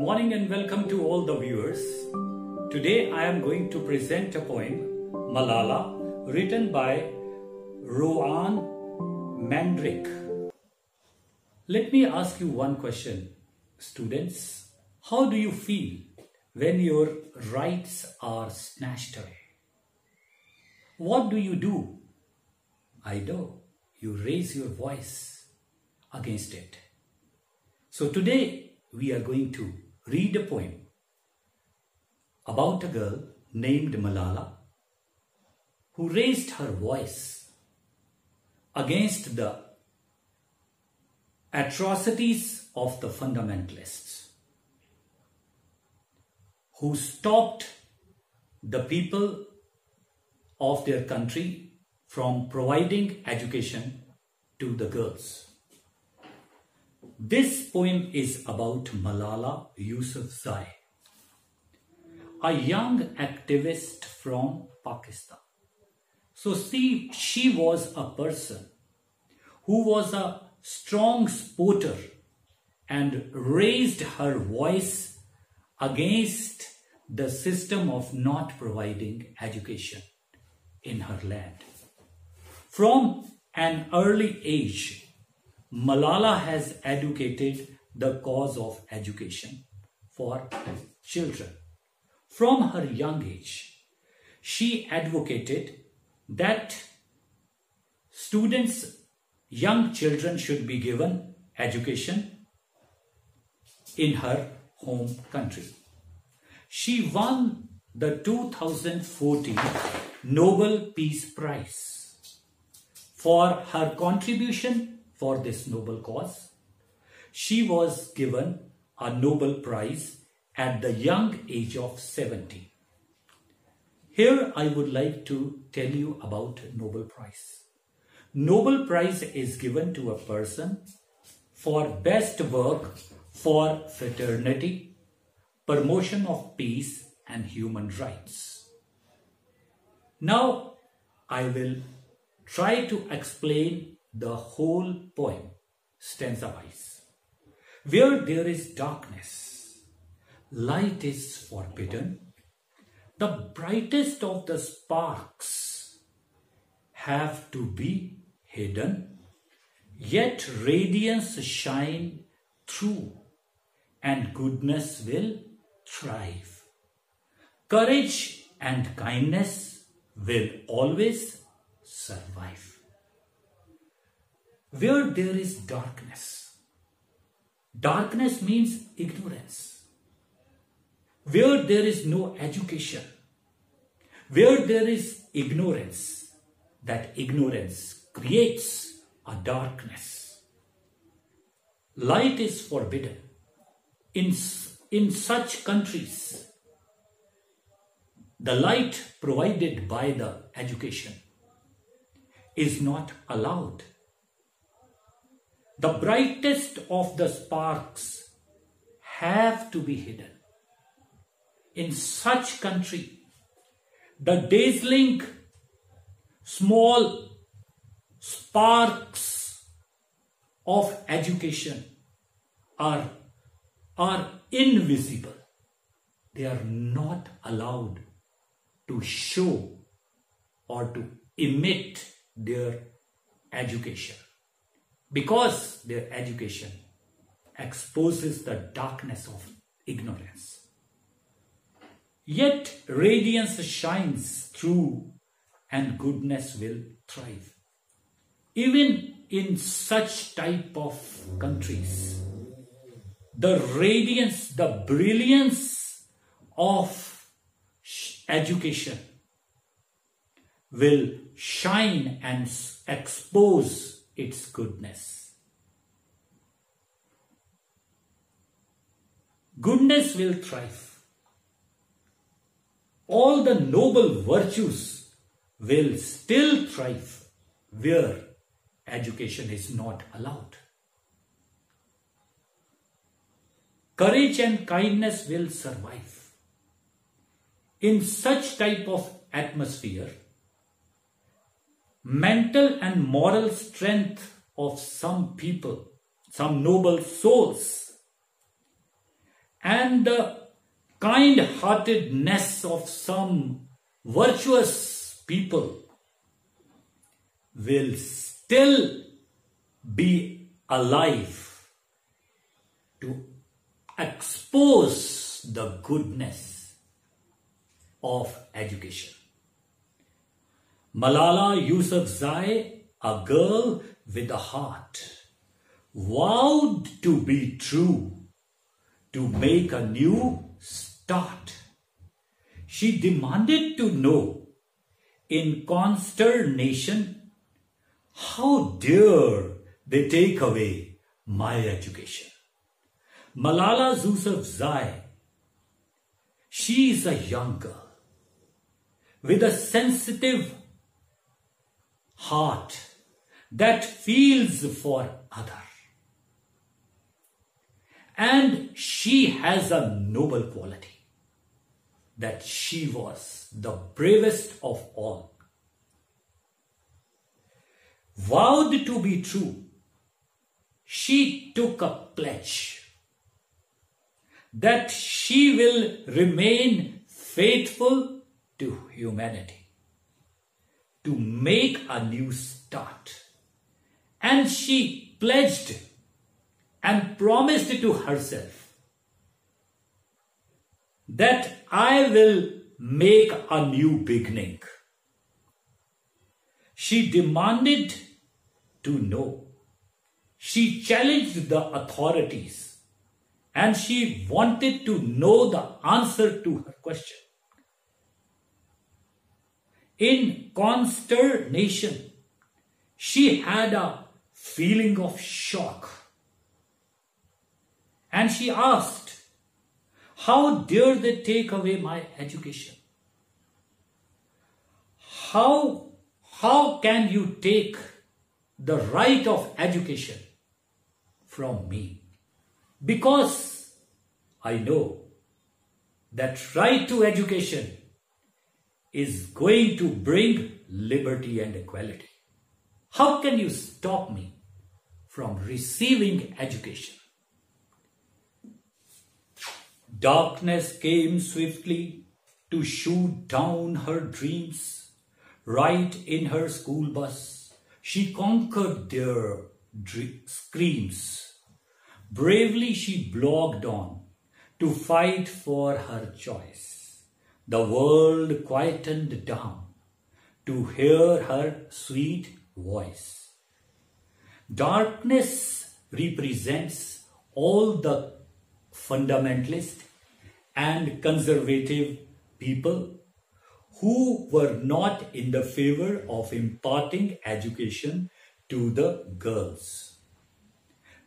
morning and welcome to all the viewers. Today I am going to present a poem, Malala, written by Roann Mendriq. Let me ask you one question, students. How do you feel when your rights are snatched away? What do you do? I know you raise your voice against it. So today we are going to read a poem about a girl named Malala who raised her voice against the atrocities of the fundamentalists, who stopped the people of their country from providing education to the girls. This poem is about Malala Yousafzai, a young activist from Pakistan. So see, she was a person who was a strong supporter and raised her voice against the system of not providing education in her land. From an early age, Malala has advocated the cause of education for children. From her young age, she advocated that students, young children should be given education in her home country. She won the 2014 Nobel Peace Prize for her contribution for this noble cause. She was given a Nobel Prize at the young age of 70. Here I would like to tell you about Nobel Prize. Nobel Prize is given to a person for best work for fraternity, promotion of peace and human rights. Now I will try to explain the whole poem stanza-wise. Where there is darkness, light is forbidden. The brightest of the sparks have to be hidden, yet radiance shine through and goodness will thrive. Courage and kindness will always survive. Where there is darkness, darkness means ignorance. Where there is no education, where there is ignorance, that ignorance creates a darkness. Light is forbidden. In such countries, the light provided by the education is not allowed. The brightest of the sparks have to be hidden. In such country, the dazzling small sparks of education are invisible. They are not allowed to show or to emit their education, because their education exposes the darkness of ignorance. Yet radiance shines through and goodness will thrive. Even in such type of countries, the radiance, the brilliance of education will shine and expose its goodness. Goodness will thrive. All the noble virtues will still thrive where education is not allowed. Courage and kindness will survive. In such type of atmosphere, mental and moral strength of some people, some noble souls, and the kind-heartedness of some virtuous people will still be alive to expose the goodness of education. Malala Yousafzai, a girl with a heart, vowed to be true, to make a new start. She demanded to know in consternation, how dare they take away my education? Malala Yousafzai, she is a young girl with a sensitive heart that feels for others. And she has a noble quality, that she was the bravest of all. Vowed to be true, she took a pledge that she will remain faithful to humanity, to make a new start. And she pledged and promised to herself that I will make a new beginning. She demanded to know. She challenged the authorities and she wanted to know the answer to her question. In consternation, she had a feeling of shock. And she asked, how dare they take away my education? How can you take the right of education from me? Because I know that right to education is going to bring liberty and equality. How can you stop me from receiving education? Darkness came swiftly to shoot down her dreams. Right in her school bus, she conquered their screams. Bravely she blogged on to fight for her choice. The world quietened down to hear her sweet voice. Darkness represents all the fundamentalist and conservative people who were not in the favor of imparting education to the girls.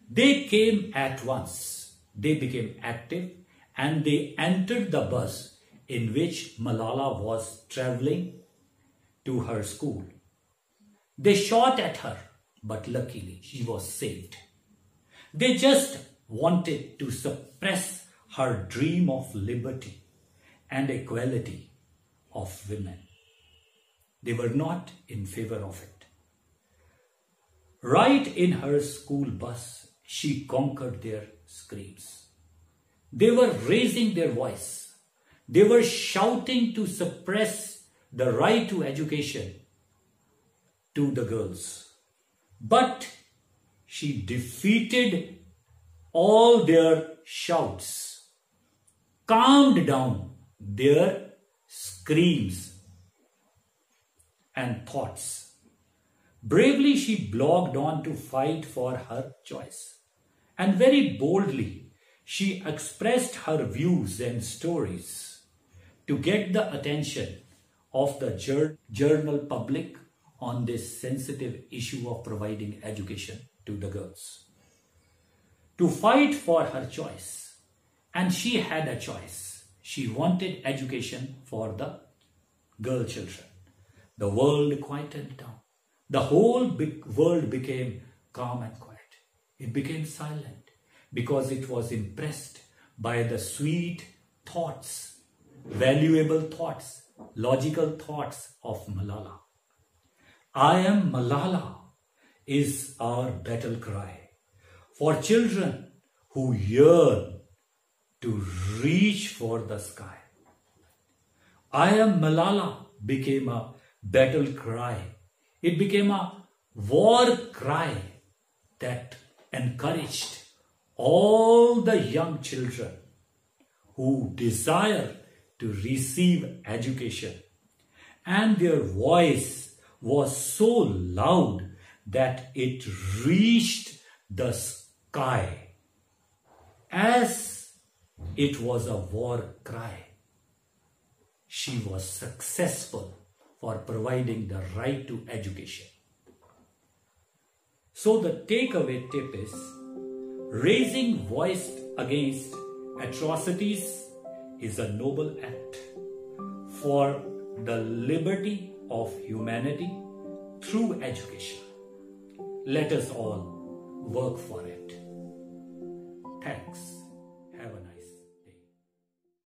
They came at once. They became active and they entered the bus in which Malala was traveling to her school. They shot at her, but luckily she was saved. They just wanted to suppress her dream of liberty and equality of women. They were not in favor of it. Right in her school bus, she conquered their screams. They were raising their voice. They were shouting to suppress the right to education to the girls. But she defeated all their shouts, calmed down their screams and thoughts. Bravely she blogged on to fight for her choice. And very boldly she expressed her views and stories to get the attention of the journal public on this sensitive issue of providing education to the girls. To fight for her choice. And she had a choice. She wanted education for the girl children. The world quieted down. The whole big world became calm and quiet. It became silent because it was impressed by the sweet thoughts, valuable thoughts, logical thoughts of Malala. I am Malala is our battle cry for children who yearn to reach for the sky. I am Malala became a battle cry. It became a war cry that encouraged all the young children who desire to receive education. And their voice was so loud that it reached the sky as it was a war cry. She was successful for providing the right to education. So the takeaway tip is raising voice against atrocities is a noble act for the liberty of humanity through education. Let us all work for it. Thanks.